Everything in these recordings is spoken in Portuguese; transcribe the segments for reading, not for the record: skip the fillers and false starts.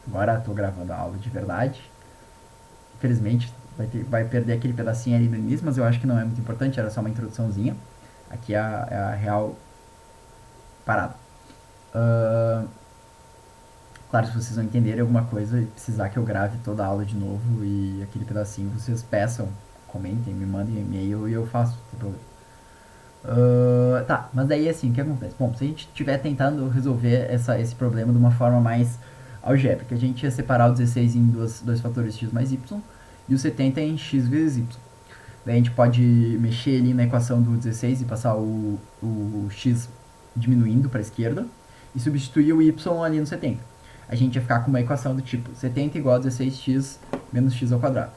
Agora estou gravando a aula de verdade. Infelizmente vai perder aquele pedacinho ali no início, mas eu acho que não é muito importante, era só uma introduçãozinha. Aqui é a real parada. Uh, claro, se vocês não entenderem alguma coisa e precisar que eu grave toda a aula de novo e aquele pedacinho, vocês peçam, comentem, me mandem um e-mail e eu faço, não tem problema. Tá, mas daí assim, o que acontece? Bom, se a gente estiver tentando resolver esse problema de uma forma mais algébrica, a gente ia separar o 16 em dois fatores x mais y e o 70 em x vezes y. Daí a gente pode mexer ali na equação do 16 e passar o x diminuindo para a esquerda e substituir o y ali no 70. A gente ia ficar com uma equação do tipo 70 igual a 16x menos x ao quadrado.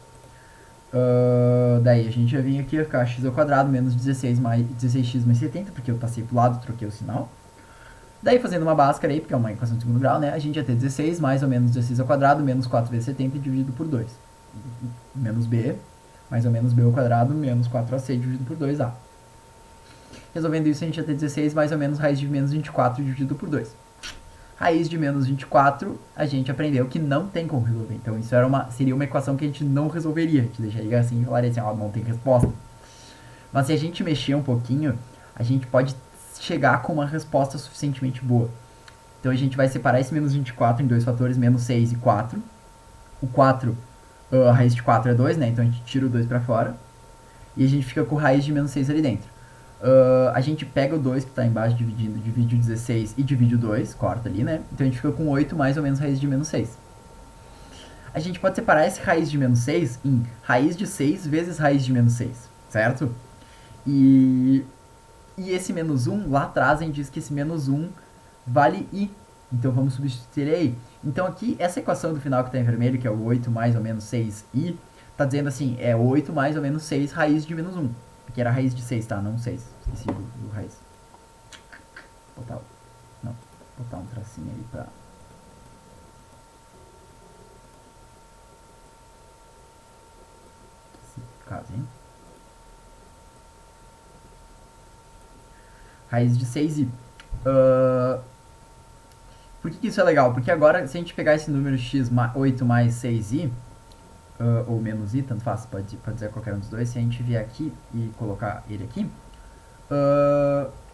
Daí a gente já vem aqui, ficar x ao quadrado menos 16 mais 16x mais 70, porque eu passei pro lado, troquei o sinal. Daí fazendo uma básica aí, porque é uma equação de segundo grau, né? A gente ia ter 16 mais ou menos 16 ao quadrado menos 4 vezes 70 dividido por 2. Menos b, mais ou menos b ao quadrado menos 4ac dividido por 2a. Resolvendo isso, a gente ia ter 16 mais ou menos raiz de menos 24 dividido por 2. Raiz de menos 24, a gente aprendeu que não tem como resolver. Então isso seria uma equação que a gente não resolveria. A gente deixaria assim e falaria assim, ó, não tem resposta. Mas se a gente mexer um pouquinho, a gente pode chegar com uma resposta suficientemente boa. Então a gente vai separar esse menos 24 em dois fatores, menos 6 e 4. O 4, a raiz de 4 é 2, né? Então a gente tira o 2 para fora. E a gente fica com raiz de menos 6 ali dentro. A gente pega o 2 que está embaixo dividindo, divide o 16 e divide o 2, corta ali, né? Então a gente fica com 8 mais ou menos raiz de menos 6. A gente pode separar esse raiz de menos 6 em raiz de 6 vezes raiz de menos 6, certo? E esse menos 1, lá atrás a gente diz que esse menos 1 vale i. Então vamos substituir aí. Então aqui, essa equação do final que está em vermelho, que é o 8 mais ou menos 6i, está dizendo assim, é 8 mais ou menos 6 raiz de menos 1. Que era a raiz de 6, tá? Não 6. Esqueci do raiz. Botar um tracinho aí pra... Esse caso, hein? Raiz de 6i. Por que isso é legal? Porque agora, se a gente pegar esse número x 8 mais 6i, ou menos i, tanto faz, pode dizer qualquer um dos dois, se a gente vier aqui e colocar ele aqui,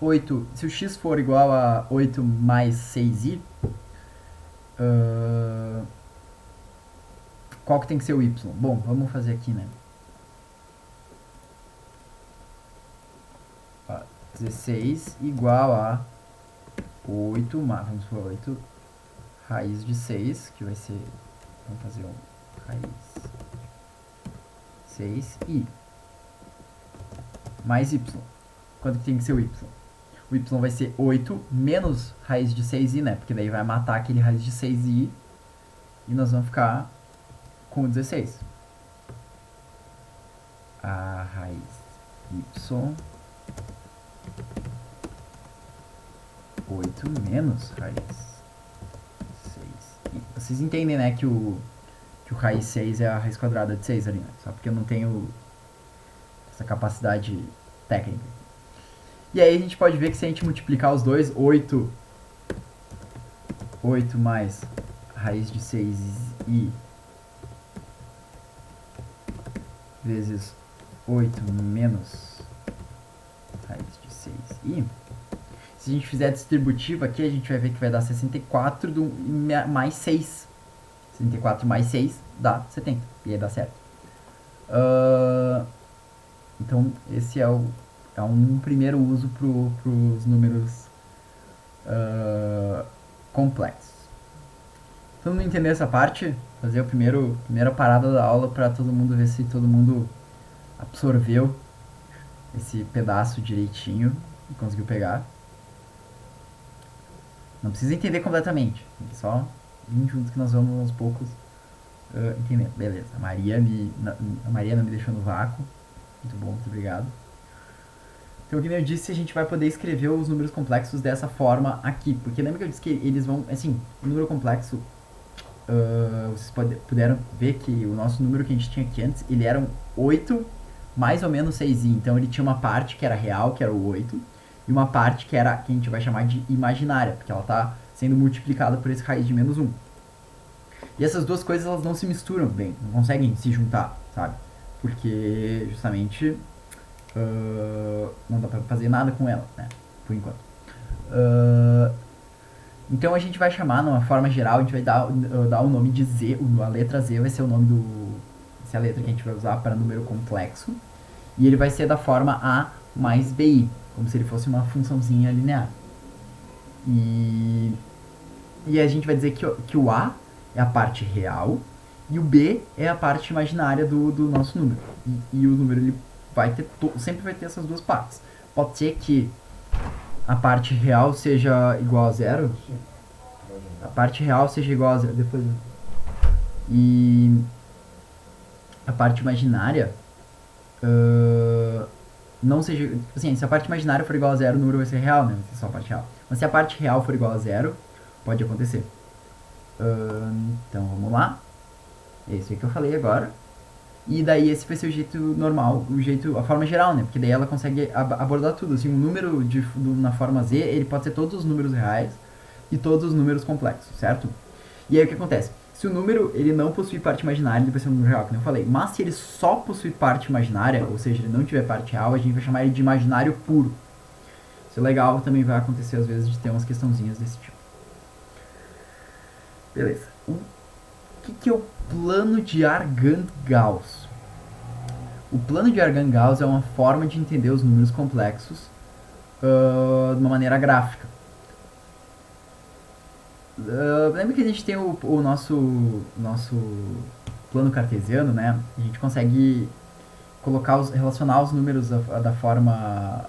8, se o x for igual a 8 mais 6i, qual que tem que ser o y? Bom, vamos fazer aqui, né? 16 igual a 8, vamos por 8, raiz de 6, que vai ser, vamos fazer um raiz 6i, mais y. Quanto que tem que ser o y? O y vai ser 8 menos raiz de 6i, né? Porque daí vai matar aquele raiz de 6i e nós vamos ficar com 16. A raiz y 8 menos raiz 6i. Vocês entendem, né, que o raiz 6 é a raiz quadrada de 6 ali, né? Só porque eu não tenho essa capacidade técnica. E aí a gente pode ver que se a gente multiplicar os dois, 8 mais raiz de 6i vezes 8 menos raiz de 6i. Se a gente fizer a distributiva aqui, a gente vai ver que vai dar 64 mais 6. 64 mais 6 dá 70. E aí dá certo. Então, esse é um primeiro uso para os números complexos. Todo mundo entender essa parte? Fazer a primeira parada da aula para todo mundo ver se todo mundo absorveu esse pedaço direitinho e conseguiu pegar. Não precisa entender completamente, só vir junto que nós vamos aos poucos entender. Beleza, a Maria não me deixou no vácuo. Muito bom, muito obrigado. Então, como eu disse, a gente vai poder escrever os números complexos dessa forma aqui. Porque lembra que eu disse que eles vão... Assim, o número complexo... vocês puderam ver que o nosso número que a gente tinha aqui antes, ele era um 8 mais ou menos 6i. Então, ele tinha uma parte que era real, que era o 8. E uma parte que a gente vai chamar de imaginária. Porque ela está sendo multiplicada por esse raiz de menos 1. E essas duas coisas elas não se misturam bem, não conseguem se juntar, sabe? Porque justamente não dá pra fazer nada com ela, né? Por enquanto. Então a gente vai chamar, numa forma geral, a gente vai dar o nome de Z, a letra Z vai ser o nome do. Essa é a letra que a gente vai usar para número complexo. E ele vai ser da forma A mais BI, como se ele fosse uma funçãozinha linear. E a gente vai dizer que o A é a parte real e o B é a parte imaginária do nosso número. E o número ele sempre vai ter essas duas partes. Pode ser que a parte real seja igual a zero. A parte real seja igual a zero. Depois. E a parte imaginária não seja. Assim, se a parte imaginária for igual a zero, o número vai ser real, né? Vai ser só a parte real. Mas se a parte real for igual a zero, pode acontecer. Então vamos lá. É isso aí que eu falei agora. E daí esse vai ser o jeito normal, a forma geral, né? Porque daí ela consegue abordar tudo. Assim, um número na forma Z, ele pode ser todos os números reais e todos os números complexos, certo? E aí o que acontece? Se o número ele não possui parte imaginária, ele vai ser um número real, como eu falei. Mas se ele só possui parte imaginária, ou seja, ele não tiver parte real, a gente vai chamar ele de imaginário puro. Isso é legal, também vai acontecer às vezes de ter umas questãozinhas desse tipo. Beleza. O que é o plano de Argand-Gauss? O plano de Argand-Gauss é uma forma de entender os números complexos de uma maneira gráfica. Lembra que a gente tem o nosso plano cartesiano, né? A gente consegue relacionar os números da forma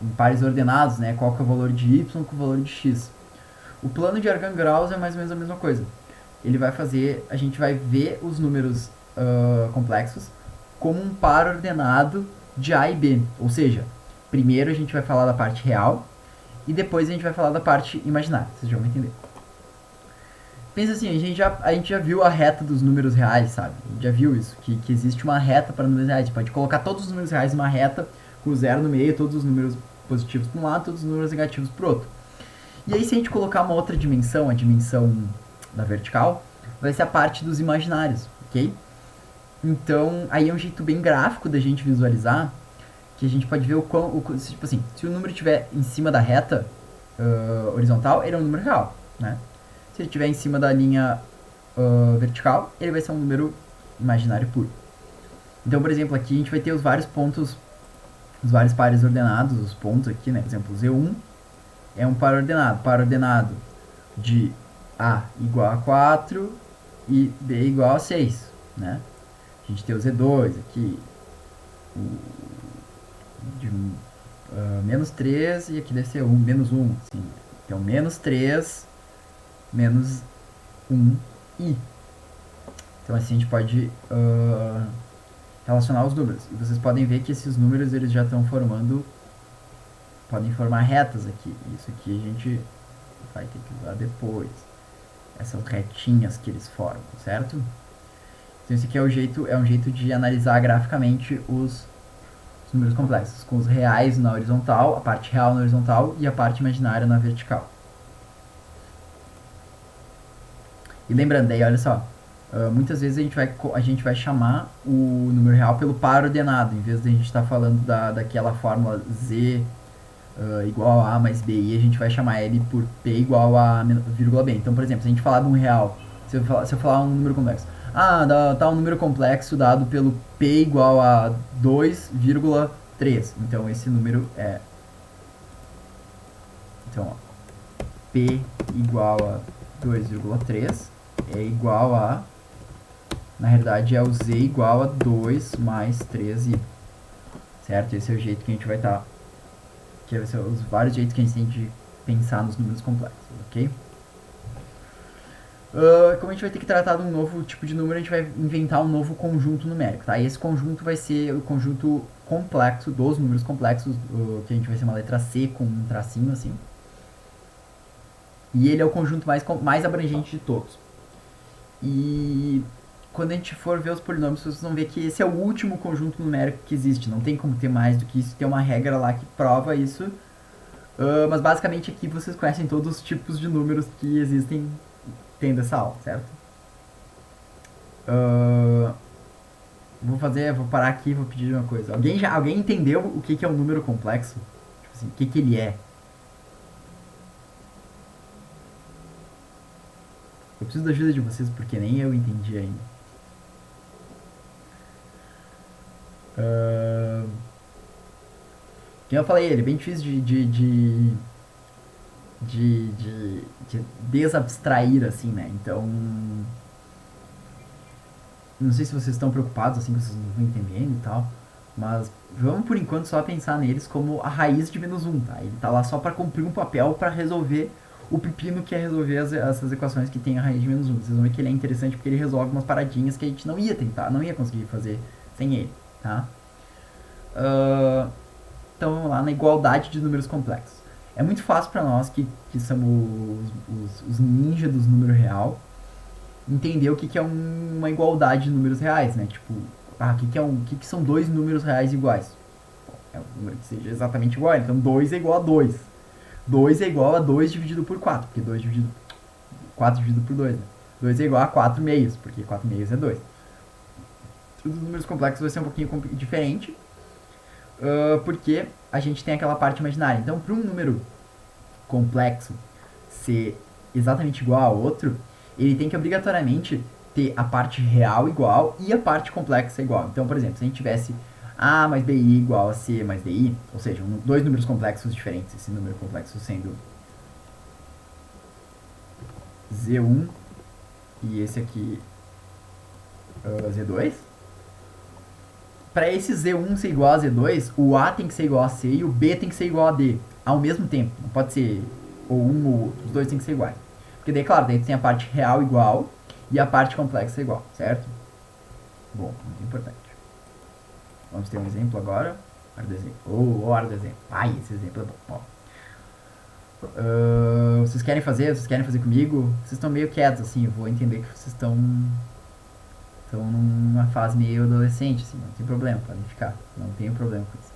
em pares ordenados, né? Qual que é o valor de y com o valor de x. O plano de Argand-Gauss é mais ou menos a mesma coisa. A gente vai ver os números complexos como um par ordenado de A e B. Ou seja, primeiro a gente vai falar da parte real e depois a gente vai falar da parte imaginária. Vocês já vão entender. Pensa assim, a gente já viu a reta dos números reais, sabe? A gente já viu isso, que existe uma reta para números reais. A gente pode colocar todos os números reais em uma reta com zero no meio, todos os números positivos para um lado, todos os números negativos para o outro. E aí se a gente colocar uma outra dimensão, a dimensão da vertical, vai ser a parte dos imaginários, ok? Então, aí é um jeito bem gráfico da gente visualizar, que a gente pode ver tipo assim, se o número estiver em cima da reta horizontal, ele é um número real, né? Se ele estiver em cima da linha vertical, ele vai ser um número imaginário puro. Então, por exemplo, aqui a gente vai ter os vários pontos, os vários pares ordenados, os pontos aqui, né? Por exemplo, Z1 é um par ordenado de A igual a 4 e B igual a 6, né? A gente tem o Z2 aqui, de menos 3 e aqui deve ser menos 1, assim. Então, menos 3, menos 1 i. Então, assim a gente pode relacionar os números. E vocês podem ver que esses números eles já estão podem formar retas aqui. Isso aqui a gente vai ter que usar depois. Essas retinhas que eles formam, certo? Então esse aqui é um jeito de analisar graficamente os números complexos, com os reais na horizontal, a parte real na horizontal e a parte imaginária na vertical. E lembrando, daí olha só, muitas vezes a gente vai chamar o número real pelo par ordenado, em vez de a gente estar falando daquela fórmula Z igual a mais B, e a gente vai chamar ele por P igual a vírgula B. Então, por exemplo, se a gente falar de um real, se eu falar um número complexo, tá um número complexo dado pelo P igual a 2,3. Então, esse número é... Então, ó, P igual a 2,3 é igual a... Na realidade, é o Z igual a 2 mais 3i. Certo? Esse é o jeito que a gente vai estar... que vai ser os vários jeitos que a gente tem de pensar nos números complexos, ok? Como a gente vai ter que tratar de um novo tipo de número, a gente vai inventar um novo conjunto numérico, tá? E esse conjunto vai ser o conjunto complexo dos números complexos, que a gente vai ser uma letra C com um tracinho assim. E ele é o conjunto mais abrangente de todos. E quando a gente for ver os polinômios, vocês vão ver que esse é o último conjunto numérico que existe. Não tem como ter mais do que isso. Tem uma regra lá que prova isso. Mas basicamente aqui vocês conhecem todos os tipos de números que existem tendo essa aula, certo? Uh, vou parar aqui e vou pedir uma coisa. Alguém entendeu o que é um número complexo? Tipo assim, o que ele é? Eu preciso da ajuda de vocês porque nem eu entendi ainda. Uh, como eu falei, ele é bem difícil de desabstrair, assim, né? Então, não sei se vocês estão preocupados, assim, que vocês não estão entendendo e tal, mas vamos por enquanto só pensar neles como a raiz de menos um, tá? Ele tá lá só para cumprir um papel para resolver o pepino que é resolver essas equações que tem a raiz de menos um. Vocês vão ver que ele é interessante porque ele resolve umas paradinhas que a gente não ia tentar, não ia conseguir fazer sem ele, tá? Então vamos lá na igualdade de números complexos. É muito fácil para nós que somos os ninjas dos números real entender o que é uma igualdade de números reais, né? Tipo, que são dois números reais iguais? É um número que seja exatamente igual. Então 2 é igual a 2. 2 é igual a 2 dividido por 4, porque 4 dividido por 2, né? 2 é igual a 4 meios, porque 4 meios é 2. Os números complexos vai ser um pouquinho diferente, porque a gente tem aquela parte imaginária. Então, para um número complexo ser exatamente igual ao outro, ele tem que obrigatoriamente ter a parte real igual e a parte complexa igual. Então, por exemplo, se a gente tivesse A mais BI igual a C mais DI, ou seja, dois números complexos diferentes, esse número complexo sendo Z1 e esse aqui Z2, para esse Z1 ser igual a Z2, o A tem que ser igual a C e o B tem que ser igual a D ao mesmo tempo. Não pode ser ou um ou outro, os dois tem que ser iguais. Porque daí, claro, daí tem a parte real igual e a parte complexa igual, certo? Bom, muito importante. Vamos ter um exemplo agora. Hora do exemplo. Hora do exemplo. Ai, esse exemplo é bom. Vocês querem fazer? Vocês querem fazer comigo? Vocês estão meio quietos, assim, eu vou entender que vocês estão numa fase meio adolescente, assim, não tem problema, podem ficar, não tenho problema com isso.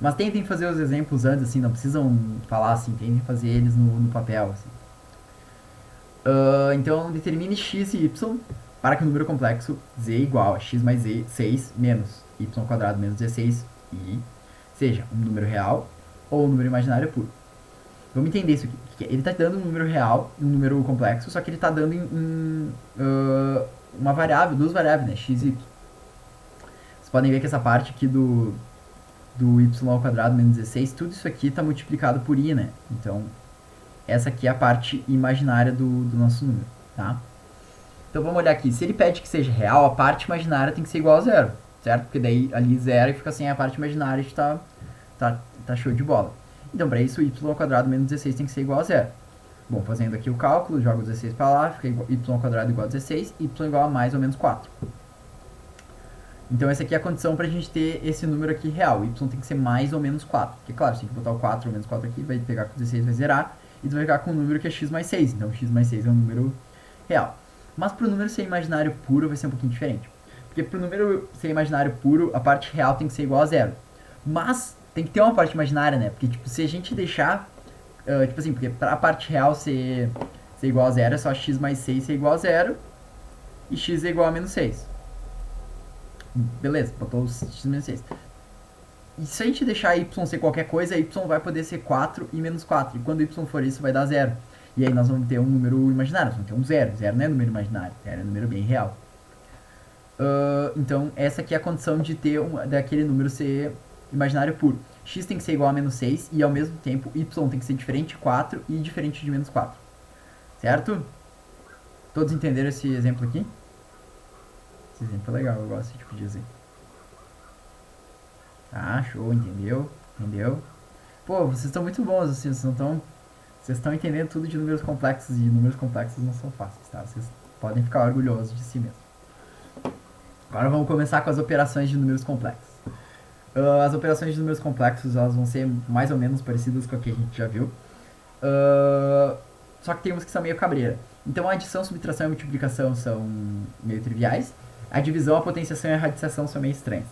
Mas tentem fazer os exemplos antes, assim, não precisam falar assim, tentem fazer eles no papel, assim. Então, determine x e y para que o número complexo z igual a x mais z, 6 menos y quadrado menos 16 e seja um número real ou um número imaginário puro. Vamos entender isso aqui. Ele está dando um número real, um número complexo, só que ele está dando uma variável, duas variáveis, né? X e y. Vocês podem ver que essa parte aqui do y ao quadrado menos 16, tudo isso aqui está multiplicado por i, né? Então, essa aqui é a parte imaginária do nosso número, tá? Então, vamos olhar aqui. Se ele pede que seja real, a parte imaginária tem que ser igual a zero, certo? Porque daí ali zero e fica sem a parte imaginária, a gente tá show de bola. Então, para isso, y ao quadrado menos 16 tem que ser igual a zero. Bom, fazendo aqui o cálculo, jogo 16 para lá, fica y ao quadrado igual a 16, y igual a mais ou menos 4. Então, essa aqui é a condição para a gente ter esse número aqui real. Y tem que ser mais ou menos 4. Porque, claro, se a gente botar o 4 ou menos 4 aqui, vai pegar com 16, vai zerar. E tu vai ficar com um número que é x mais 6. Então, x mais 6 é um número real. Mas para o número ser imaginário puro, vai ser um pouquinho diferente. Porque para o número ser imaginário puro, a parte real tem que ser igual a zero. Mas tem que ter uma parte imaginária, né? Porque, tipo, se a gente deixar... tipo assim, porque para a parte real ser igual a zero, é só x mais 6 ser igual a zero. E x é igual a menos 6. Beleza, botou o x menos 6. E se a gente deixar y ser qualquer coisa, y vai poder ser 4 e menos 4. E quando y for isso, vai dar 0. E aí nós vamos ter um número imaginário, nós vamos ter um 0. 0 não é número imaginário, 0 é número bem real. Então, essa aqui é a condição de ter daquele número ser imaginário puro. X tem que ser igual a menos 6 e ao mesmo tempo y tem que ser diferente de 4 e diferente de menos 4. Certo? Todos entenderam esse exemplo aqui? Esse exemplo é legal, eu gosto desse tipo de exemplo. Tá, show, entendeu? Entendeu? Pô, vocês estão muito bons, assim, vocês estão entendendo tudo de números complexos, e números complexos não são fáceis, tá? Vocês podem ficar orgulhosos de si mesmo. Agora vamos começar com as operações de números complexos. As operações de números complexos, elas vão ser mais ou menos parecidas com a que a gente já viu. Só que tem umas que são meio cabreira. Então a adição, subtração e multiplicação são meio triviais. A divisão, a potenciação e a radiciação são meio estranhas.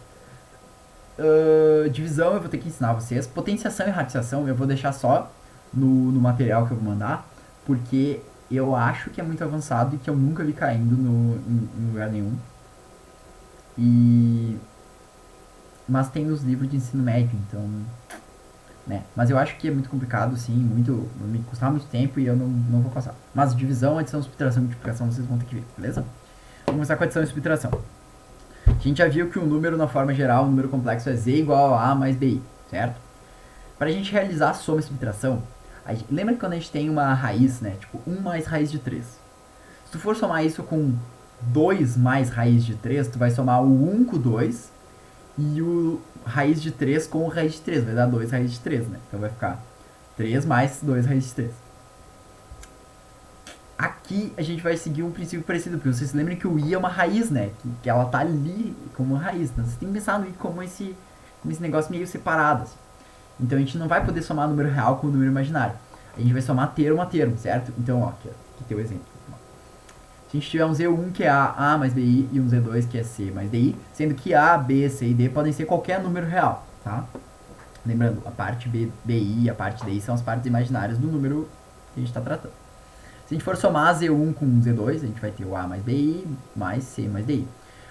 Divisão eu vou ter que ensinar vocês. Potenciação e radiciação eu vou deixar só no material que eu vou mandar, porque eu acho que é muito avançado e que eu nunca vi caindo em lugar nenhum. E mas tem nos livros de ensino médio, então, né? Mas eu acho que é muito complicado, sim, muito, me custar muito tempo e eu não vou passar. Mas divisão, adição, subtração e multiplicação vocês vão ter que ver, beleza? Vamos começar com adição e subtração. A gente já viu que um número, na forma geral, um número complexo é z igual a mais bi, certo? Para a gente realizar a soma e subtração, lembra que quando a gente tem uma raiz, né? Tipo, 1 mais raiz de 3. Se tu for somar isso com 2 mais raiz de 3, tu vai somar o 1 com o 2 e o raiz de 3 com o raiz de 3. Vai dar 2 raiz de 3, né? Então vai ficar 3 mais 2 raiz de 3. Aqui a gente vai seguir um princípio parecido, porque vocês se lembram que o i é uma raiz, né? Que ela tá ali como uma raiz. Então vocês têm que pensar no i como esse negócio meio separado, assim. Então a gente não vai poder somar número real com o número imaginário. A gente vai somar termo a termo, certo? Então, ó, aqui tem o exemplo. Se a gente tiver um Z1 que é A mais BI e um Z2 que é C mais DI, sendo que A, B, C e D podem ser qualquer número real, tá? Lembrando, a parte B, BI e a parte DI são as partes imaginárias do número que a gente está tratando. Se a gente for somar Z1 com Z2, a gente vai ter o A mais BI mais C mais DI.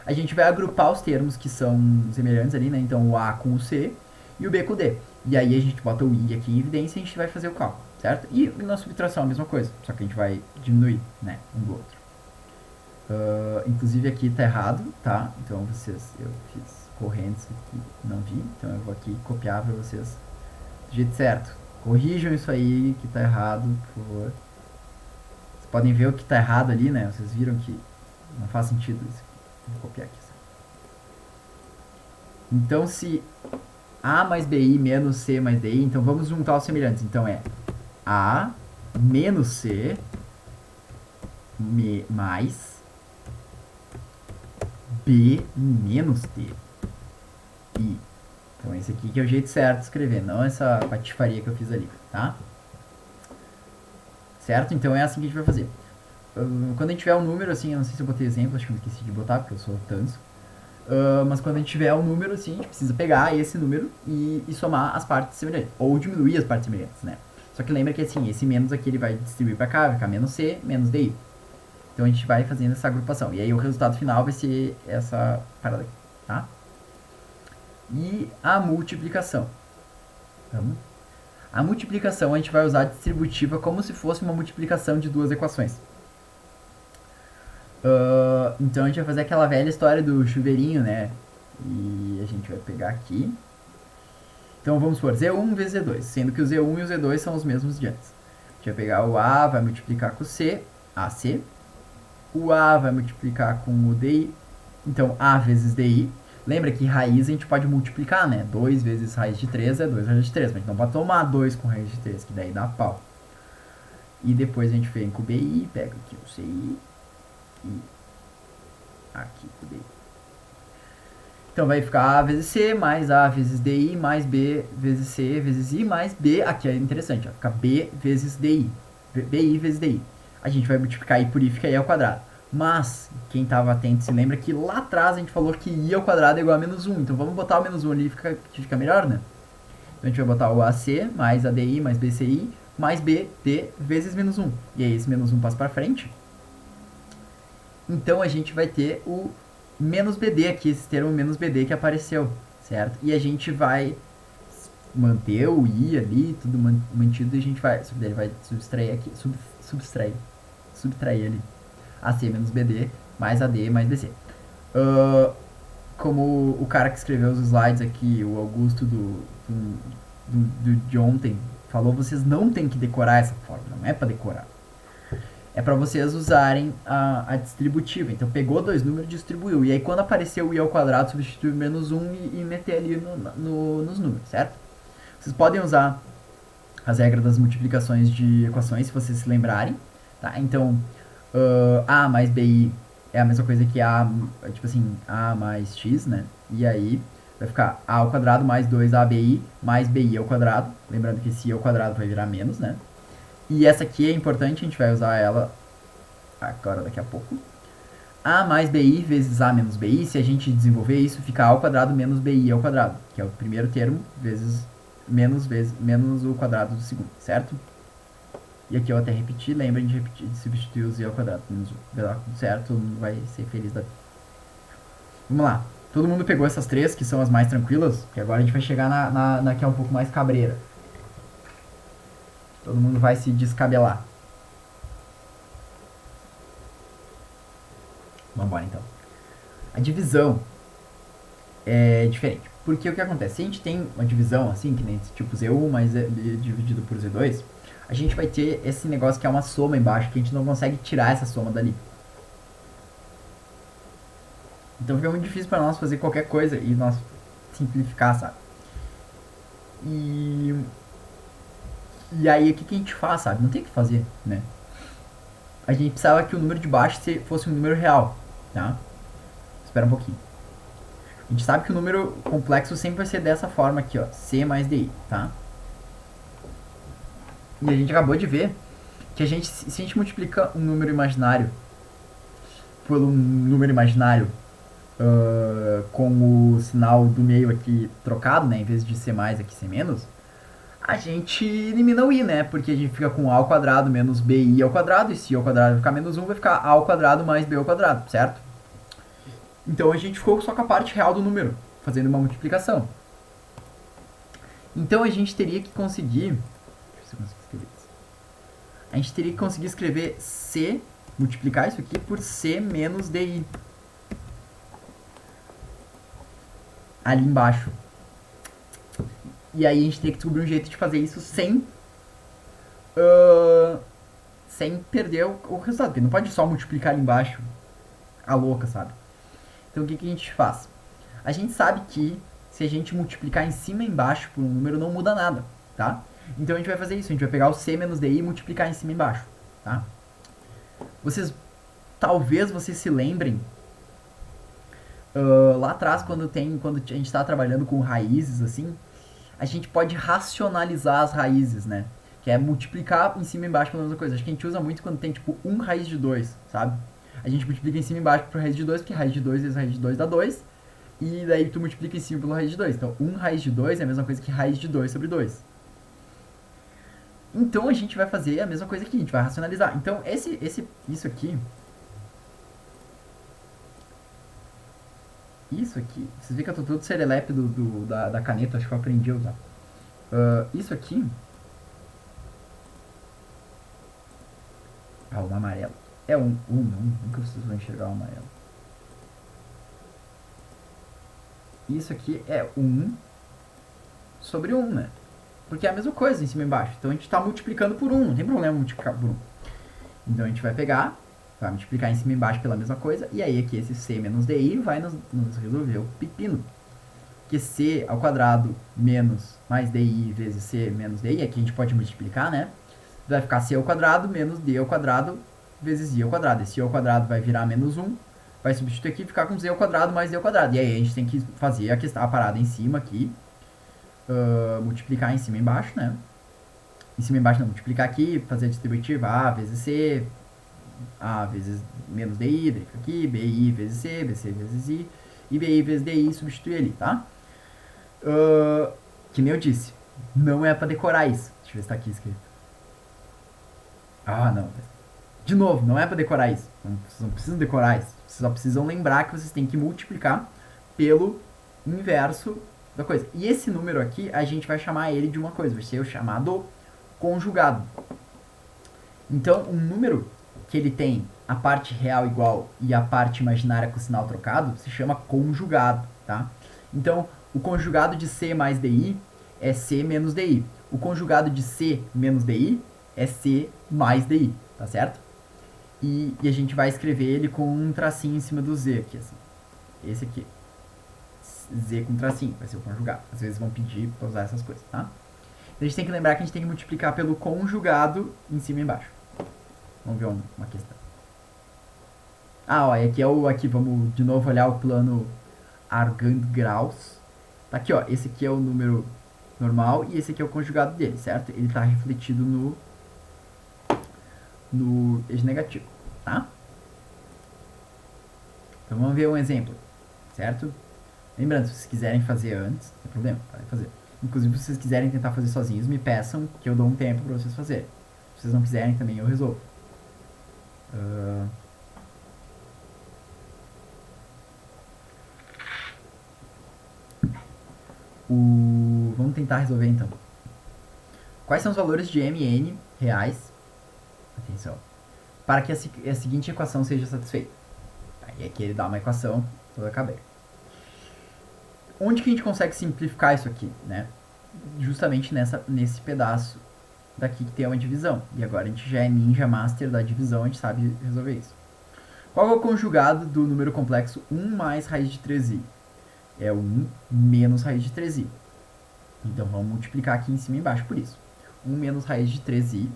A gente vai agrupar os termos que são semelhantes ali, né? Então o A com o C e o B com o D. E aí a gente bota o I aqui em evidência e a gente vai fazer o cálculo, certo? E na subtração a mesma coisa, só que a gente vai diminuir, né, um do outro. Inclusive aqui tá errado, tá? Então eu fiz correntes aqui, não vi, então eu vou aqui copiar para vocês do jeito certo. Corrijam isso aí que tá errado, por favor. Vocês podem ver o que tá errado ali, né? Vocês viram que não faz sentido isso. Vou copiar aqui. Então se A mais BI menos C mais DI, então vamos juntar os semelhantes. Então é A menos C mais B menos D. I. Então esse aqui que é o jeito certo de escrever, não essa patifaria que eu fiz ali, tá? Certo? Então é assim que a gente vai fazer. Quando a gente tiver um número, assim, eu não sei se eu botei exemplo, acho que eu esqueci de botar, porque eu sou tanso. Mas quando a gente tiver um número, assim, a gente precisa pegar esse número e somar as partes semelhantes. Ou diminuir as partes semelhantes, né? Só que lembra que, assim, esse menos aqui ele vai distribuir pra cá, vai ficar menos C, menos DI. Então a gente vai fazendo essa agrupação. E aí o resultado final vai ser essa parada aqui, tá? E a multiplicação. Vamos. A multiplicação a gente vai usar a distributiva como se fosse uma multiplicação de duas equações. Então a gente vai fazer aquela velha história do chuveirinho, né? E a gente vai pegar aqui. Então vamos por Z1 vezes Z2, sendo que o Z1 e o Z2 são os mesmos de antes. A gente vai pegar o A, vai multiplicar com o C, AC. O A vai multiplicar com o DI. Então A vezes DI. Lembra que raiz a gente pode multiplicar, né? 2 vezes raiz de 3 é 2 raiz de 3. Mas a gente não pode tomar 2 com raiz de 3, que daí dá pau. E depois a gente vem com o BI, pega aqui o CI. E aqui com o DI. Então vai ficar A vezes C mais A vezes DI mais B vezes C vezes I mais B. Aqui é interessante, vai ficar B vezes DI. BI vezes DI. A gente vai multiplicar I por I, fica I ao quadrado. Mas, quem estava atento se lembra que lá atrás a gente falou que I ao quadrado é igual a menos 1. Então vamos botar o menos 1 ali, que fica melhor, né? Então a gente vai botar o AC mais ADI mais BCI mais BD vezes menos 1. E aí esse menos 1 passa para frente. Então a gente vai ter o menos BD aqui, esse termo menos BD que apareceu, certo? E a gente vai manter o I ali, tudo mantido, e a gente vai, ele vai subtrair aqui, subtrair ali. AC menos BD mais AD mais BC. Como o cara que escreveu os slides aqui, o Augusto de ontem, falou, vocês não tem que decorar essa fórmula, não é para decorar. É para vocês usarem a distributiva. Então pegou dois números e distribuiu. E aí quando apareceu o I ao quadrado, substituiu menos 1 e meter ali nos números, certo? Vocês podem usar as regras das multiplicações de equações, se vocês se lembrarem. Tá? Então, A mais BI é a mesma coisa que A, tipo assim, A mais X, né? E aí vai ficar A ao quadrado mais 2ABI mais BI ao quadrado. Lembrando que esse I ao quadrado vai virar menos, né? E essa aqui é importante, a gente vai usar ela agora daqui a pouco. A mais BI vezes A menos BI, se a gente desenvolver isso, fica A ao quadrado menos BI ao quadrado, que é o primeiro termo, vezes menos o quadrado do segundo, certo? E aqui eu até repeti, lembrem de repetir, de substituir o z ao quadrado menos 1. Vai dar tudo certo, todo mundo vai ser feliz da vida. Vamos lá. Todo mundo pegou essas três, que são as mais tranquilas, e agora a gente vai chegar na que é um pouco mais cabreira. Todo mundo vai se descabelar. Vamos embora então. A divisão é diferente. Porque o que acontece? Se a gente tem uma divisão assim, que nem tipo Z1 mais dividido por Z2, a gente vai ter esse negócio que é uma soma embaixo, que a gente não consegue tirar essa soma dali. Então fica muito difícil para nós fazer qualquer coisa e nós simplificar, sabe? E aí o que a gente faz, sabe? Não tem o que fazer, né? A gente precisava que o número de baixo fosse um número real, tá? Espera um pouquinho. A gente sabe que o número complexo sempre vai ser dessa forma aqui, ó. C mais DI, tá? E a gente acabou de ver que se a gente multiplica um número imaginário por um número imaginário com o sinal do meio aqui trocado, né? Em vez de C mais aqui C menos, a gente elimina o i, né? Porque a gente fica com a ao quadrado menos bi ao quadrado, e se ao quadrado vai ficar menos 1, vai ficar a ao quadrado mais b ao quadrado, certo? Então a gente ficou só com a parte real do número, fazendo uma multiplicação. Então a gente teria que conseguir... Deixa eu ver se eu consigo escrever isso. A gente teria que conseguir escrever C, multiplicar isso aqui por C menos DI. Ali embaixo. E aí a gente teria que descobrir um jeito de fazer isso sem perder o resultado. Porque não pode só multiplicar ali embaixo a louca, sabe? Então o que a gente faz? A gente sabe que se a gente multiplicar em cima e embaixo por um número não muda nada, tá? Então a gente vai fazer isso, a gente vai pegar o C menos DI e multiplicar em cima e embaixo, tá? Talvez vocês se lembrem lá atrás quando a gente está trabalhando com raízes assim, a gente pode racionalizar as raízes, né? Que é multiplicar em cima e embaixo pela mesma coisa. Acho que a gente usa muito quando tem tipo 1 raiz de 2, sabe? A gente multiplica em cima e embaixo por raiz de 2, porque raiz de 2 vezes raiz de 2 dá 2. E daí tu multiplica em cima pela raiz de 2. Então 1 raiz de 2 é a mesma coisa que raiz de 2 sobre 2. Então a gente vai fazer a mesma coisa aqui, a gente vai racionalizar. Então isso aqui... Isso aqui... Vocês viram que eu tô todo serelepe da caneta, acho que eu aprendi a usar. Isso aqui... Ah, um amarelo. É não, nunca vocês vão enxergar o amarelo. Isso aqui é 1 sobre 1, né? Porque é a mesma coisa em cima e embaixo. Então a gente está multiplicando por 1, não tem problema multiplicar por 1. Então a gente vai pegar, vai multiplicar em cima e embaixo pela mesma coisa, e aí aqui esse C menos DI vai nos resolver o pepino. Que C ao quadrado menos mais DI vezes C menos DI, aqui a gente pode multiplicar, né? Vai ficar C ao quadrado menos D ao quadrado vezes I ao quadrado. Esse I ao quadrado vai virar menos 1, vai substituir aqui e ficar com Z ao quadrado mais D ao quadrado. E aí a gente tem que fazer a parada em cima aqui, multiplicar em cima e embaixo, né? Em cima e embaixo não, multiplicar aqui, fazer a distributiva A vezes C, A vezes menos DI, daí fica aqui, BI vezes C, BC vezes I, e BI vezes DI, substituir ali, tá? Que nem eu disse, não é pra decorar isso. Deixa eu ver se tá aqui escrito. Ah, não. De novo, não é pra decorar isso. Vocês não precisam decorar isso. Vocês só precisam lembrar que vocês têm que multiplicar pelo inverso da coisa. E esse número aqui, a gente vai chamar ele de uma coisa. Vai ser o chamado conjugado. Então, um número que ele tem a parte real igual e a parte imaginária com o sinal trocado se chama conjugado, tá? Então, o conjugado de C mais DI é C menos DI. O conjugado de C menos DI é C mais DI, tá certo? E a gente vai escrever ele com um tracinho em cima do Z aqui, assim. Esse aqui. Z com tracinho, vai ser o conjugado. Às vezes vão pedir pra usar essas coisas, tá? Então a gente tem que lembrar que a gente tem que multiplicar pelo conjugado em cima e embaixo. Vamos ver uma questão. Ah, ó, e aqui vamos de novo olhar o plano Argand graus. Tá aqui, ó, esse aqui é o número normal e esse aqui é o conjugado dele, certo? Ele tá refletido no eixo negativo, tá? Então vamos ver um exemplo, certo? Lembrando, se vocês quiserem fazer antes, não tem problema, podem fazer. Inclusive, se vocês quiserem tentar fazer sozinhos, me peçam que eu dou um tempo para vocês fazerem. Se vocês não quiserem também eu resolvo. Vamos tentar resolver então. Quais são os valores de m e n reais, atenção, para que a seguinte equação seja satisfeita? Aí aqui ele dá uma equação toda cabeça. Onde que a gente consegue simplificar isso aqui, né? Justamente nesse pedaço daqui que tem uma divisão. E agora a gente já é ninja master da divisão, a gente sabe resolver isso. Qual é o conjugado do número complexo 1 mais raiz de 3i? É 1 menos raiz de 3i. Então vamos multiplicar aqui em cima e embaixo por isso. 1 menos raiz de 3i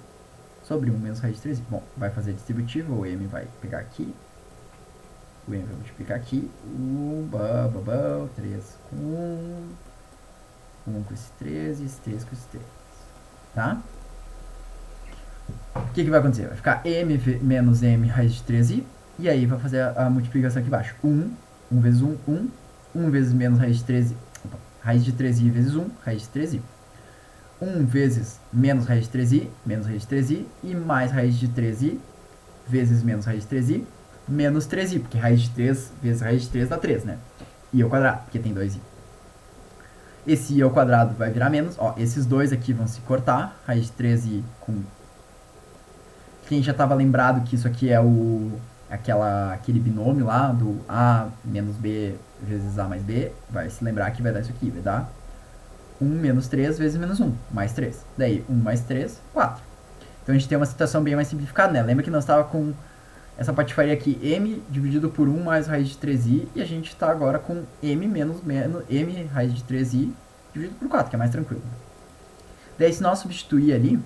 sobre 1 menos raiz de 3i. Bom, vai fazer distributivo, o m vai pegar aqui. O m vai multiplicar aqui. 3 com 1 com esse 3 e esse 3 com esse 3. Tá? O que vai acontecer? Vai ficar m menos m raiz de 13i. E aí vai fazer a multiplicação aqui embaixo. 1 vezes 1, 1 vezes menos raiz de 13i. Raiz de 13i vezes 1, raiz de 13i. 1 vezes menos raiz de 3i, menos raiz de 3i. E mais raiz de 13i vezes menos raiz de 3i, menos 3i. Porque raiz de 3 vezes raiz de 3 dá 3, né? I ao quadrado, porque tem 2i. Esse i ao quadrado vai virar menos. Ó, esses dois aqui vão se cortar. Raiz de 13i com... Quem já estava lembrado que isso aqui é aquele binômio lá do a menos b vezes a mais b, vai se lembrar que vai dar isso aqui, vai dar 1 menos 3 vezes menos 1, mais 3. Daí 1 mais 3, 4. Então a gente tem uma situação bem mais simplificada, né? Lembra que nós estávamos com essa patifaria aqui, m dividido por 1 mais raiz de 3i, e a gente está agora com m menos m raiz de 3i dividido por 4, que é mais tranquilo. Daí se nós substituir ali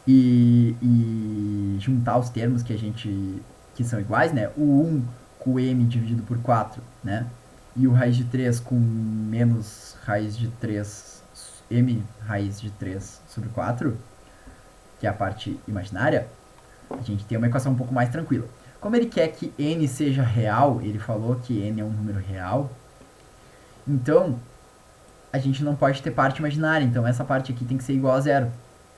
e juntar os termos que são iguais, né? O 1 com m dividido por 4, né? E o raiz de 3 com menos raiz de 3, m raiz de 3 sobre 4, que é a parte imaginária, a gente tem uma equação um pouco mais tranquila. Como ele quer que n seja real, ele falou que n é um número real, então a gente não pode ter parte imaginária, então essa parte aqui tem que ser igual a zero,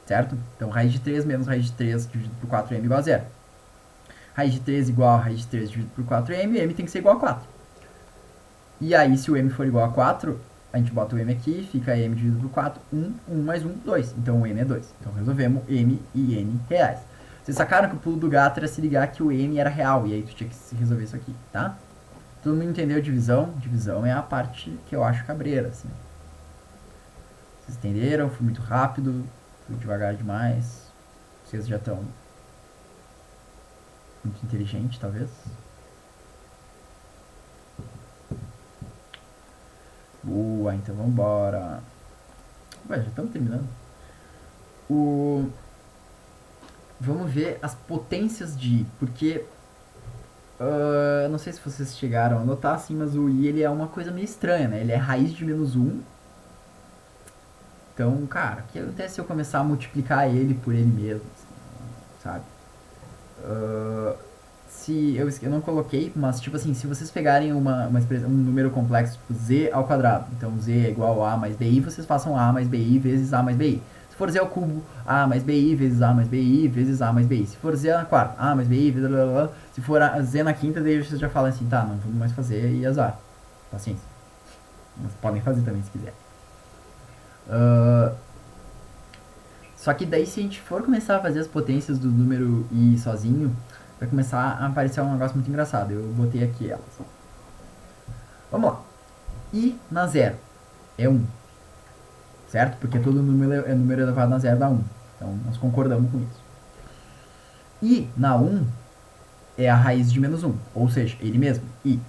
certo? Então raiz de 3 menos raiz de 3 dividido por 4m igual a zero. Raiz de 3 igual a raiz de 3 dividido por 4m, m tem que ser igual a 4. E aí, se o m for igual a 4, a gente bota o m aqui, fica m dividido por 4, 1, 1 mais 1, 2. Então o m é 2. Então resolvemos m e n reais. Vocês sacaram que o pulo do gato era se ligar que o m era real, e aí tu tinha que resolver isso aqui, tá? Todo mundo entendeu divisão? Divisão é a parte que eu acho cabreira, assim. Vocês entenderam? Fui muito rápido, fui devagar demais. Vocês já estão muito inteligentes, talvez. Boa, então vambora. Ué, já estamos terminando. Vamos ver as potências de I, porque não sei se vocês chegaram a notar assim, mas o I ele é uma coisa meio estranha, né? Ele é raiz de menos 1. Então, cara, o que acontece se eu começar a multiplicar ele por ele mesmo, assim, sabe? Se eu não coloquei, mas tipo assim, se vocês pegarem uma expressão, um número complexo, tipo z ao quadrado, então z é igual a mais bi, vocês façam a mais bi vezes a mais bi. Se for z ao cubo, a mais bi vezes a mais bi vezes a mais bi. Se for z na quarta, a mais bi vezes blá, blá, blá. Se for a z na quinta, daí vocês já falam assim, tá, não vamos mais fazer e azar. Paciência. Mas podem fazer também se quiser. Só que daí se a gente for começar a fazer as potências do número i sozinho, vai começar a aparecer um negócio muito engraçado. Eu botei aqui elas. Vamos lá. I na zero é 1. Certo? Porque todo número elevado a zero dá 1. Então nós concordamos com isso. I na 1 é a raiz de menos 1. Ou seja, ele mesmo, I.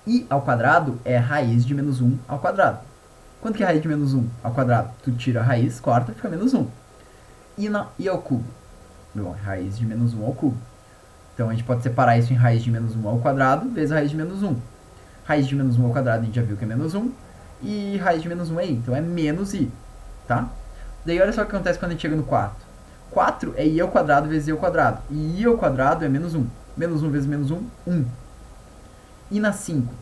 I ao quadrado é a raiz de menos 1 ao quadrado. Quanto que é a raiz de menos 1 ao quadrado? Tu tira a raiz, corta, fica menos 1. I ao cubo. Bom, raiz de menos 1 ao cubo. Então a gente pode separar isso em raiz de menos 1 ao quadrado vezes a raiz de menos 1. Raiz de menos 1 ao quadrado a gente já viu que é menos 1. E raiz de menos 1 é i. Então é menos i. Tá? Daí olha só o que acontece quando a gente chega no 4. 4 é i ao quadrado vezes i ao quadrado. E i ao quadrado é menos 1. Menos 1 vezes menos 1, 1. I na 5.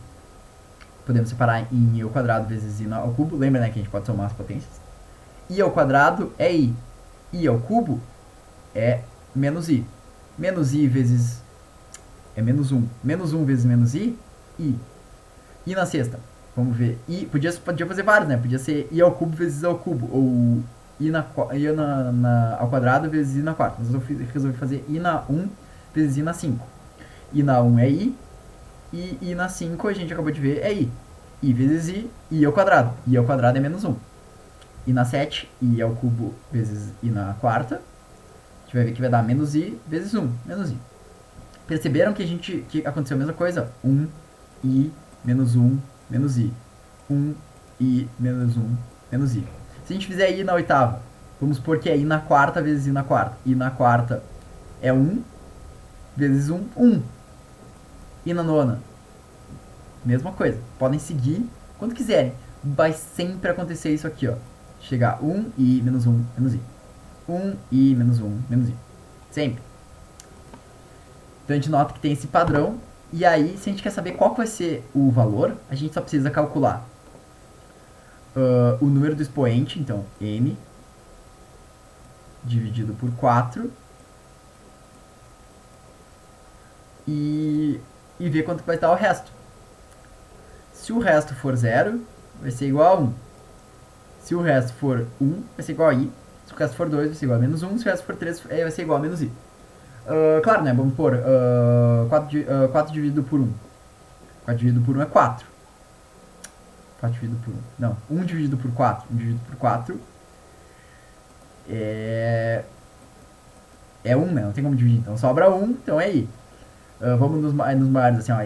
Podemos separar em i ao quadrado vezes i ao cubo. Lembra, né, que a gente pode somar as potências. I ao quadrado é i. i ao cubo é menos i. Menos i vezes... é menos 1. Menos 1 vezes menos i, i. I na sexta, vamos ver. I, podia fazer vários, né? Podia ser i ao cubo vezes i ao cubo. Ou i ao quadrado vezes i na quarta. Mas eu resolvi fazer i na 1 vezes i na 5. I na 1 é i. E i na 5 a gente acabou de ver é i. I vezes i ao quadrado. I ao quadrado é menos 1. I na 7, i ao cubo vezes i na quarta. A gente vai ver que vai dar menos i vezes 1. Menos i. Perceberam que aconteceu a mesma coisa? 1, i, menos 1, menos i. 1, i, menos 1, menos i. Se a gente fizer i na oitava, vamos supor que é i na quarta vezes i na quarta. I na quarta é 1 vezes 1, 1. I na nona, mesma coisa. Podem seguir quando quiserem. Vai sempre acontecer isso aqui, ó. Chegar 1, i, menos 1, menos i. 1, i, menos 1, menos i. Sempre. Então a gente nota que tem esse padrão. E aí, se a gente quer saber qual vai ser o valor, a gente só precisa calcular o número do expoente, então n dividido por 4 e ver quanto vai dar o resto. Se o resto for 0, vai ser igual a 1. Se o resto for 1, vai ser igual a i. Se o resto for 2, vai ser igual a menos 1. Se o resto for 3, vai ser igual a menos i. Claro, né? Vamos pôr 4 dividido por 1. 4 dividido por 1 é 4. 4 dividido por 1. Não, 1 dividido por 4. 1 dividido por 4 é 1, né? Não tem como dividir. Então sobra 1, então é i. Vamos nos maiores, assim, ó.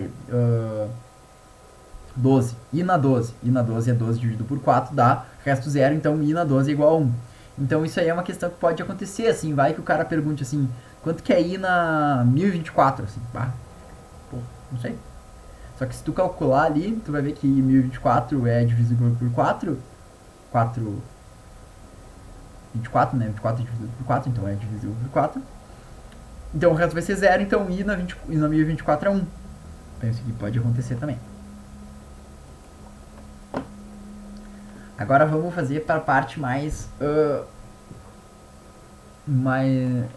12. I na 12. I na 12 é 12 dividido por 4, dá resto 0, então i na 12 é igual a 1. Então isso aí é uma questão que pode acontecer, assim. Vai que o cara pergunte assim, quanto que é i na 1024? Assim, pô, não sei. Só que se tu calcular ali, tu vai ver que 1024 é divisível por 4. 24, né? 24 é divisível por 4, então é divisível por 4. Então o resto vai ser 0, então i na 1024 é 1. Então isso aqui pode acontecer também. Agora vamos fazer para a parte mais...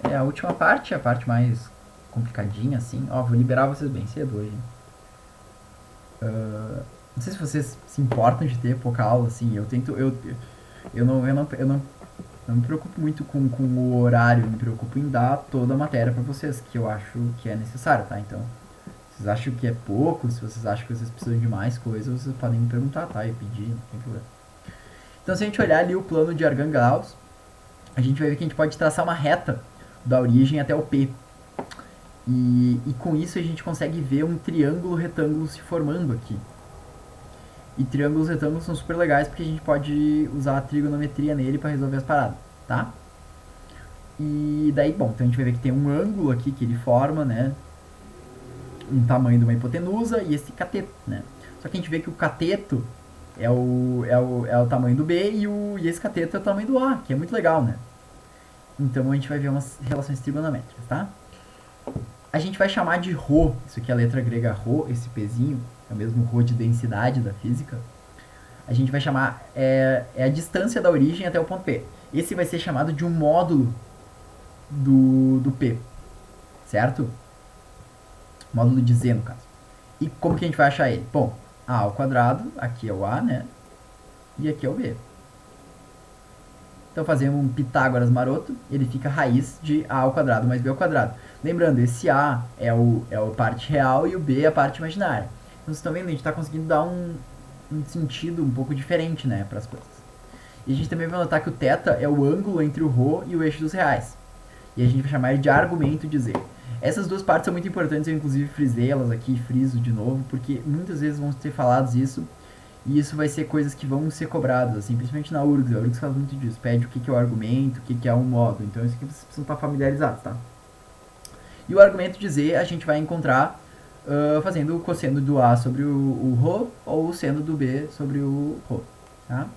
a última parte, a parte mais complicadinha, assim. Ó, vou liberar vocês bem cedo hoje. Não sei se vocês se importam de ter pouca aula, assim. Eu não me preocupo muito com o horário, me preocupo em dar toda a matéria para vocês, que eu acho que é necessário, tá? Então, se vocês acham que é pouco, se vocês acham que vocês precisam de mais coisas, vocês podem me perguntar, tá? E pedir, não tem problema. Então, se a gente olhar ali o plano de Argand-Gauss, a gente vai ver que a gente pode traçar uma reta da origem até o P. E com isso a gente consegue ver um triângulo retângulo se formando aqui. E triângulos retângulos são super legais porque a gente pode usar a trigonometria nele para resolver as paradas, tá? E daí, bom, então a gente vai ver que tem um ângulo aqui que ele forma, né? Um tamanho de uma hipotenusa e esse cateto, né? Só que a gente vê que o cateto é o tamanho do B e esse cateto é o tamanho do A, que é muito legal, né? Então a gente vai ver umas relações trigonométricas, tá? A gente vai chamar de ρ, isso aqui é a letra grega ρ, esse Pzinho, é o mesmo ρ de densidade da física. A gente vai chamar, é a distância da origem até o ponto P. Esse vai ser chamado de um módulo do P, certo? Módulo de Z, no caso. E como que a gente vai achar ele? Bom, A ao quadrado, aqui é o A, né? E aqui é o B. Então, fazendo um Pitágoras maroto, ele fica raiz de A ao quadrado mais B ao quadrado. Lembrando, esse A é a parte real e o B é a parte imaginária. Então, vocês estão vendo, a gente está conseguindo dar um sentido um pouco diferente, né, para as coisas. E a gente também vai notar que o θ é o ângulo entre o ρ e o eixo dos reais. E a gente vai chamar ele de argumento de Z. Essas duas partes são muito importantes, eu inclusive frisei elas aqui, friso de novo, porque muitas vezes vão ser falados isso, e isso vai ser coisas que vão ser cobradas, assim, principalmente na URGS. A URGS faz muito disso, pede o que é o argumento, o que é um módulo, então isso aqui vocês precisam estar familiarizados, tá? E o argumento de Z a gente vai encontrar fazendo o cosseno do A sobre o ρ, ou o seno do B sobre o ρ, tá?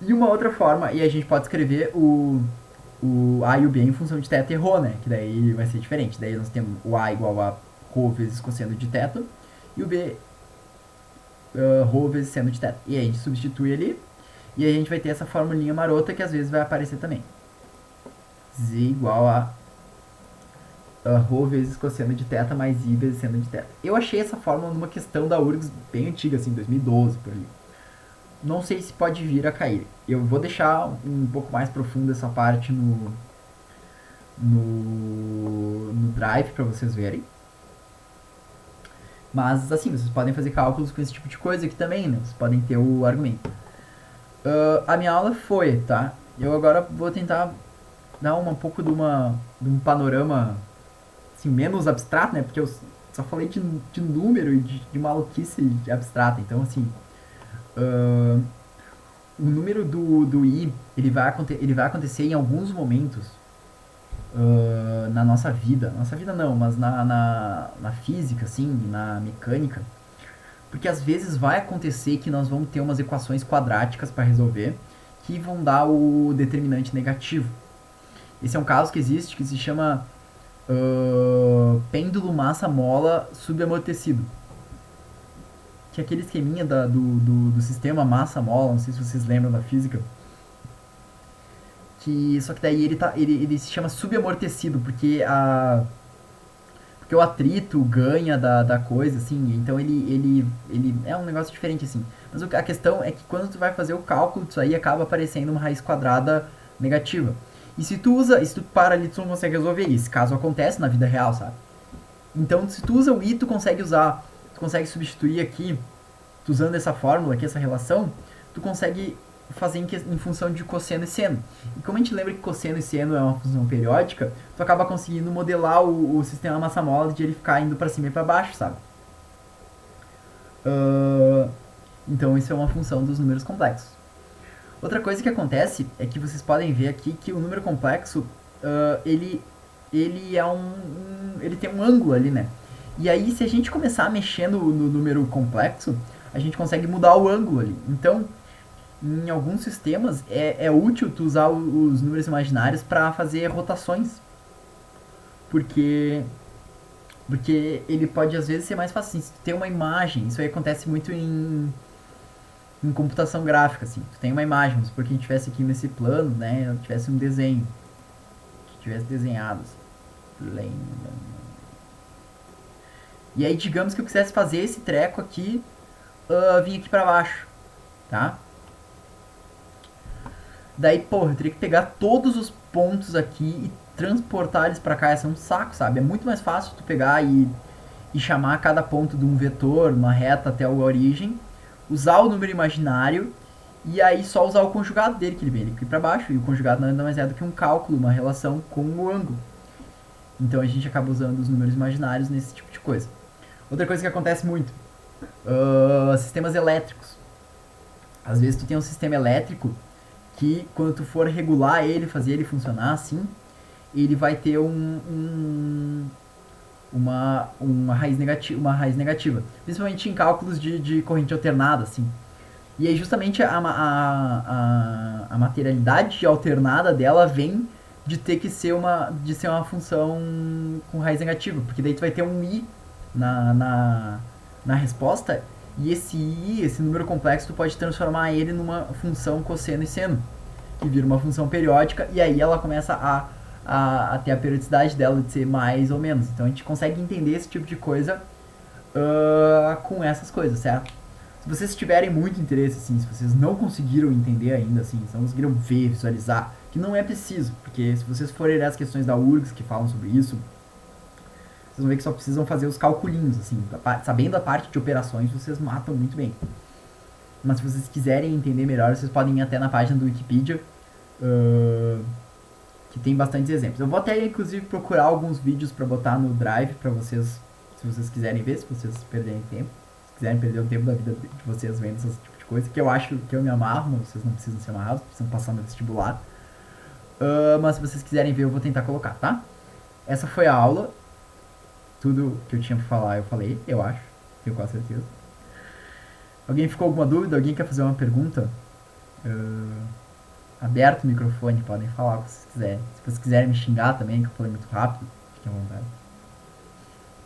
E uma outra forma, e a gente pode escrever o A e o B em função de θ e ρ, né? Que daí vai ser diferente. Daí nós temos o A igual a ρ vezes cosseno de θ e o B ρ vezes seno de θ. E aí a gente substitui ali. E aí a gente vai ter essa formulinha marota que às vezes vai aparecer também. Z igual a ρ vezes cosseno de θ mais I vezes seno de θ. Eu achei essa fórmula numa questão da URGS bem antiga, assim, 2012, por ali. Não sei se pode vir a cair. Eu vou deixar um pouco mais profundo essa parte no Drive para vocês verem. Mas, assim, vocês podem fazer cálculos com esse tipo de coisa aqui também, né? Vocês podem ter o argumento. A minha aula foi, tá? Eu agora vou tentar dar um pouco de um panorama assim, menos abstrato, né? Porque eu só falei de número e de maluquice abstrata. Então, assim, o número do I, ele vai acontecer em alguns momentos na nossa vida. Nossa vida não, mas na física, assim, na mecânica. Porque às vezes vai acontecer que nós vamos ter umas equações quadráticas para resolver que vão dar o determinante negativo. Esse é um caso que existe que se chama pêndulo massa-mola subamortecido. Que é aquele esqueminha do sistema massa-mola, não sei se vocês lembram da física. Só que daí ele se chama subamortecido, porque o atrito ganha da coisa, assim, então ele é um negócio diferente, assim. Mas a questão é que quando tu vai fazer o cálculo disso aí, acaba aparecendo uma raiz quadrada negativa. E se tu para ali, tu não consegue resolver isso, caso acontece na vida real, sabe? Então, se tu usa o i, tu consegue substituir aqui, tu usando essa fórmula aqui, essa relação, tu consegue fazer em função de cosseno e seno. E como a gente lembra que cosseno e seno é uma função periódica, tu acaba conseguindo modelar o sistema massa-mola de ele ficar indo para cima e para baixo, sabe? Então isso é uma função dos números complexos. Outra coisa que acontece é que vocês podem ver aqui que o número complexo, ele é ele tem um ângulo ali, né? E aí se a gente começar a mexer no número complexo, a gente consegue mudar o ângulo ali. Então, em alguns sistemas é útil tu usar os números imaginários para fazer rotações, porque ele pode às vezes ser mais fácil. Se tu tem uma imagem, isso aí acontece muito em computação gráfica, assim. Tu tem uma imagem, vamos supor que a gente tivesse aqui nesse plano, né, tivesse um desenho, que tivesse desenhado, assim. E aí digamos que eu quisesse fazer esse treco aqui, vir aqui para baixo, tá? Daí, porra, eu teria que pegar todos os pontos aqui e transportar eles pra cá. Ia ser um saco, sabe? É muito mais fácil tu pegar e chamar cada ponto de um vetor, uma reta até a origem, usar o número imaginário e aí só usar o conjugado dele, que ele vem aqui pra baixo. E o conjugado nada mais é do que um cálculo, uma relação com o ângulo. Então a gente acaba usando os números imaginários nesse tipo de coisa. Outra coisa que acontece muito, sistemas elétricos. Às vezes tu tem um sistema elétrico que quando tu for regular ele, fazer ele funcionar assim, ele vai ter uma raiz negativa. Principalmente em cálculos de corrente alternada, assim. E aí justamente a materialidade alternada dela vem de ter que ser de ser uma função com raiz negativa, porque daí tu vai ter um i na resposta, e esse i, esse número complexo, tu pode transformar ele numa função cosseno e seno, que vira uma função periódica, e aí ela começa a ter a periodicidade dela de ser mais ou menos. Então a gente consegue entender esse tipo de coisa com essas coisas, certo? Se vocês tiverem muito interesse, assim, se vocês não conseguiram entender ainda, assim, se não conseguiram ver, visualizar, que não é preciso, porque se vocês forem ler as questões da URGS que falam sobre isso, vocês vão ver que só precisam fazer os calculinhos, assim, sabendo a parte de operações, vocês matam muito bem. Mas se vocês quiserem entender melhor, vocês podem ir até na página do Wikipedia, que tem bastantes exemplos. Eu vou até, inclusive, procurar alguns vídeos para botar no Drive para vocês, se vocês quiserem ver, se vocês perderem tempo. Se quiserem perder o tempo da vida de vocês vendo esse tipo de coisa, que eu acho que eu me amarro, mas vocês não precisam ser amarrados, precisam passar no vestibular. Mas se vocês quiserem ver, eu vou tentar colocar, tá? Essa foi a aula. Tudo que eu tinha pra falar, eu falei, eu acho. Tenho quase certeza. Alguém ficou com alguma dúvida? Alguém quer fazer uma pergunta? Aberto o microfone, podem falar o que vocês quiserem. Se vocês quiserem me xingar também, que eu falei muito rápido, fiquem à vontade.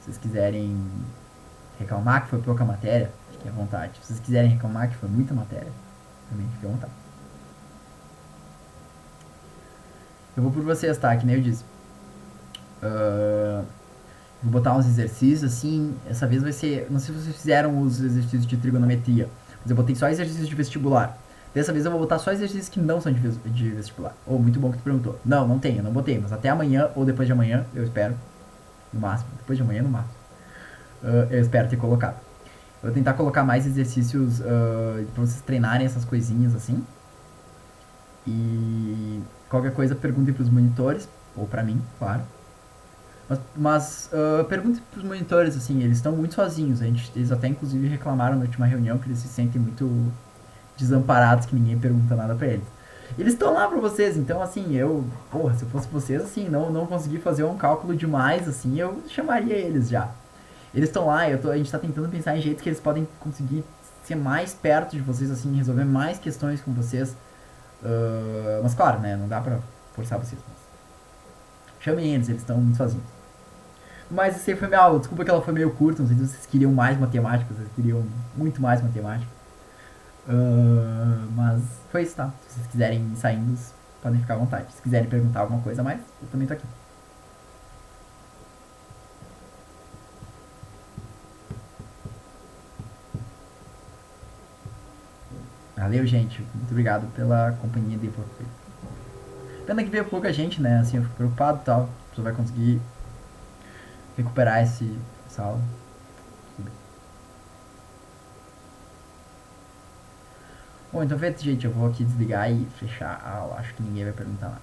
Se vocês quiserem reclamar que foi pouca matéria, fiquem à vontade. Se vocês quiserem reclamar que foi muita matéria, também fiquem à vontade. Eu vou por vocês, tá? Que nem eu disse. Ah, vou botar uns exercícios assim. Essa vez vai ser. Não sei se vocês fizeram os exercícios de trigonometria, mas eu botei só exercícios de vestibular. Dessa vez eu vou botar só exercícios que não são de vestibular. Oh, muito bom que tu perguntou. Não, não tem, eu não botei, mas até amanhã ou depois de amanhã, eu espero. No máximo. Depois de amanhã, no máximo. Eu espero ter colocado. Eu vou tentar colocar mais exercícios pra vocês treinarem essas coisinhas assim. E qualquer coisa perguntem pros monitores, ou pra mim, claro. Mas pergunte pros monitores, assim, eles estão muito sozinhos. Eles até inclusive reclamaram na última reunião que eles se sentem muito desamparados, que ninguém pergunta nada pra eles. Eles estão lá pra vocês, então assim, porra, se eu fosse vocês, assim, não consegui fazer um cálculo demais, assim, eu chamaria eles já. Eles estão lá, a gente tá tentando pensar em jeitos que eles podem conseguir ser mais perto de vocês, assim, resolver mais questões com vocês. Mas claro, né, não dá pra forçar vocês. Mas chamem eles estão muito sozinhos. Mas esse aí foi minha aula. Desculpa que ela foi meio curta. Não sei se vocês queriam mais matemática. Vocês queriam muito mais matemática. Mas foi isso, tá? Se vocês quiserem ir saindo, podem ficar à vontade. Se quiserem perguntar alguma coisa a mais, eu também tô aqui. Valeu, gente. Muito obrigado pela companhia de por. Pena que veio pouca gente, né? Assim, eu fico preocupado e tal. Você vai conseguir recuperar essa aula. Bom, então feito, gente. Eu vou aqui desligar e fechar a aula. Acho que ninguém vai perguntar nada.